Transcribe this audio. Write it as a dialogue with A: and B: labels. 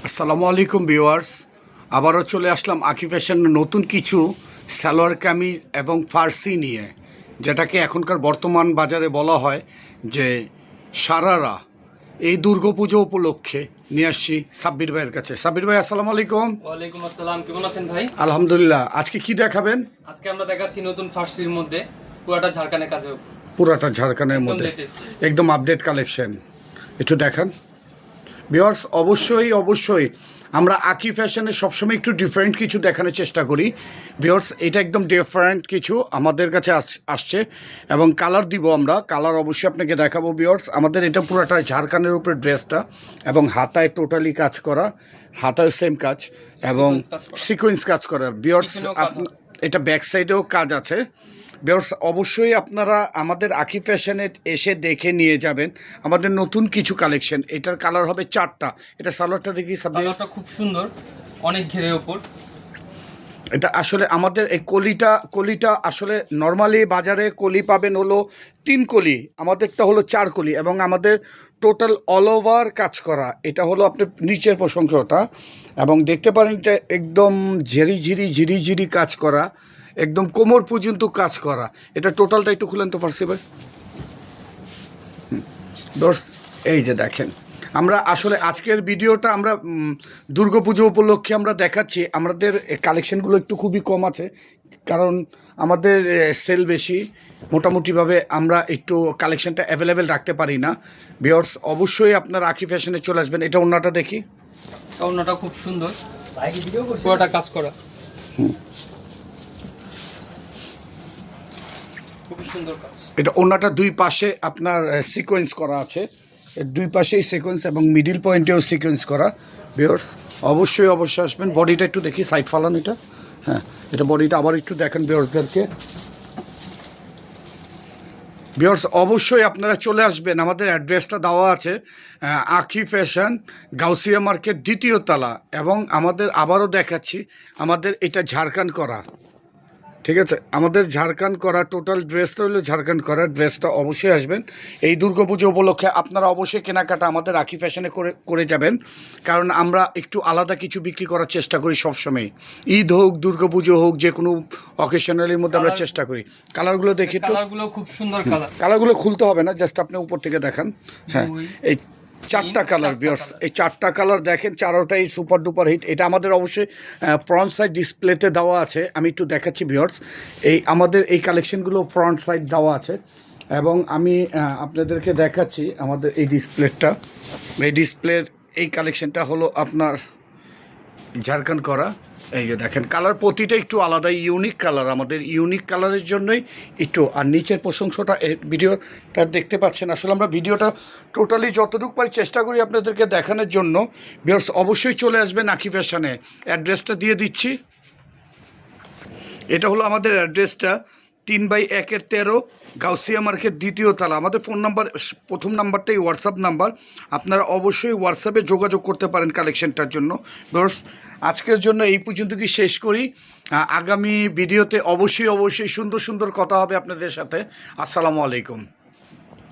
A: আসসালামু আলাইকুম ভিউয়ার্স, আবারও চলে আসলাম আকি ফ্যাশনের নতুন কিছু সালোয়ার কামিজ এবং ফার্সি নিয়ে, যেটাকে এখনকার বর্তমান বাজারে বলা হয় যে সারারা। এই দুর্গাপুজো উপলক্ষে নিয়ে আসছি সাব্বির ভাইয়ের কাছে। সাব্বির ভাই, আসসালামু আলাইকুম।
B: ওয়ালাইকুম আসসালাম, কেমন আছেন ভাই?
A: আলহামদুলিল্লাহ। আজকে কি দেখাবেন?
B: আজকে আমরা দেখাচ্ছি নতুন ফার্সির মধ্যে পুরাটা ঝাড়খানের কাজে,
A: পুরাটা ঝাড়খানের
B: একদম
A: মধ্যে
B: latest।
A: একদম আপডেট কালেকশন, একটু দেখান ভিউয়ার্স। অবশ্যই আমরা আকি ফ্যাশনে সবসময় একটু ডিফারেন্ট কিছু দেখানোর চেষ্টা করি ভিউয়ার্স। এটা একদম ডিফারেন্ট কিছু আমাদের কাছে আসছে এবং কালার দিব আমরা। কালার অবশ্যই আপনাকে দেখাবো ভিউয়ার্স। আমাদের এটা পুরোটা ঝাড়খানের উপরে ড্রেসটা, এবং হাতায় টোটালি কাজ করা, হাতায় সেম কাজ এবং সিকোয়েন্স কাজ করা ভিউয়ার্স। এটা ব্যাক সাইডেও কাজ আছে ভিউয়ার্স। অবশ্যই আপনারা আমাদের আকি ফ্যাশনে এসে দেখে নিয়ে যাবেন আমাদের নতুন কিছু কালেকশন। এটার কালার হবে চারটা। এটা সালোয়ারটা দেখি,
B: সালোয়ারটা খুব সুন্দর, অনেক ঘেরের উপর।
A: এটা আসলে আমাদের এই কলিটা আসলে নর্মালি বাজারে কলি পাবেন হলো 3 কলি, আমাদেরটা হলো 4 কলি, এবং আমাদের টোটাল অল ওভার কাজ করা। এটা হলো আপনার নিচের প্রশংসাটা, এবং দেখতে পারেন এটা একদম ঝিরি কাজ করা, একদম কোমর পর্যন্ত কাজ করা। এটা টোটালটা একটু খুলেন তো ফার্সি ভাই। দর্শ, এই যে দেখেন, আমরা আসলে আজকের ভিডিওটা আমরা দুর্গাপুজো উপলক্ষে আমরা দেখাচ্ছি। আমাদের কালেকশনগুলো একটু খুবই কম আছে, কারণ আমাদের সেল বেশি। মোটামুটিভাবে আমরা একটু কালেকশনটা অ্যাভেলেবেল রাখতে পারি না ভিউয়ার্স। অবশ্যই আপনারা আকি ফ্যাশনে চলে আসবেন। এটা ওন্নাটা দেখি,
B: ওন্নাটা খুব সুন্দর, পুরোটা কাজ করা, খুব সুন্দর কাজ।
A: এটা ওন্নাটা দুই পাশে আপনার সিকোয়েন্স করা আছে, দুই পাশেই সিকোয়েন্স এবং মিডিল পয়েন্টেও সিকোয়েন্স করা ভিউয়ার্স। অবশ্যই আসবেন। বডিটা একটু দেখি, সাইড ফালান এটা। হ্যাঁ, এটা বডিটা আবার একটু দেখেন ভিউয়ার্সদেরকে। ভিউয়ার্স অবশ্যই আপনারা চলে আসবেন। আমাদের অ্যাড্রেসটা দেওয়া আছে আকি ফ্যাশন, গাউসিয়া মার্কেট, 2য় তলা। এবং আমাদের আবারও দেখাচ্ছি, আমাদের এটা ঝাড়খান্ড করা, ঠিক আছে? আমাদের ঝাড়খান্ড করা টোটাল ড্রেসটা হলো ঝাড়খান্ড করা। ড্রেসটা অবশ্যই আসবেন এই দুর্গাপুজো উপলক্ষে। আপনারা অবশ্যই কেনাকাটা আমাদের আকি ফ্যাশনে করে যাবেন, কারণ আমরা একটু আলাদা কিছু বিক্রি করার চেষ্টা করি সবসময়। ঈদ হোক, দুর্গাপুজো হোক, যে কোনো অকেশনালির মধ্যে আমরা চেষ্টা করি। কালারগুলো দেখি তো,
B: কালারগুলো খুব সুন্দর কালার।
A: কালারগুলো খুলতে হবে না, জাস্ট আপনি উপর থেকে দেখান। হ্যাঁ, এই 4টা কালার ভিউয়ার্স, এই 4টা কালার দেখেন, চারোটাই সুপার ডুপার হিট। এটা আমাদের অবশ্যই ফ্রন্ট সাইড ডিসপ্লেতে দেওয়া আছে। আমি একটু দেখাচ্ছি ভিউয়ার্স, এই আমাদের এই কালেকশনগুলো ফ্রন্ট সাইড দেওয়া আছে, এবং আমি আপনাদেরকে দেখাচ্ছি আমাদের এই ডিসপ্লেটা। এই ডিসপ্লের এই কালেকশনটা হলো আপনার ঝাড়খান্ড করা। এই যে দেখেন, কালার প্রতিটা একটু আলাদা, ইউনিক কালার। আমাদের ইউনিক কালারের জন্যই একটু। আর নিচের প্রশংসাটা ভিডিওটা দেখতে পাচ্ছেন। আসলে আমরা ভিডিওটা টোটালি যতটুকু পারি চেষ্টা করি আপনাদেরকে দেখানোর জন্য ভিউয়ার্স। অবশ্যই চলে আসবেন আকি ফ্যাশনে। অ্যাড্রেসটা দিয়ে দিচ্ছি। এটা হলো আমাদের অ্যাড্রেসটা, 3/1-13 গাউসিয়া মার্কেট, 2য় তলা। আমাদের ফোন নাম্বার, প্রথম নাম্বারটাই হোয়াটসঅ্যাপ নাম্বার। আপনারা অবশ্যই হোয়াটসঅ্যাপে যোগাযোগ করতে পারেন কালেকশনটার জন্য ভিউয়ার্স। আজকের জন্য এই পর্যন্ত কি শেষ করি। আগামী ভিডিওতে অবশ্যই সুন্দর কথা হবে আপনাদের সাথে। আসসালামু আলাইকুম।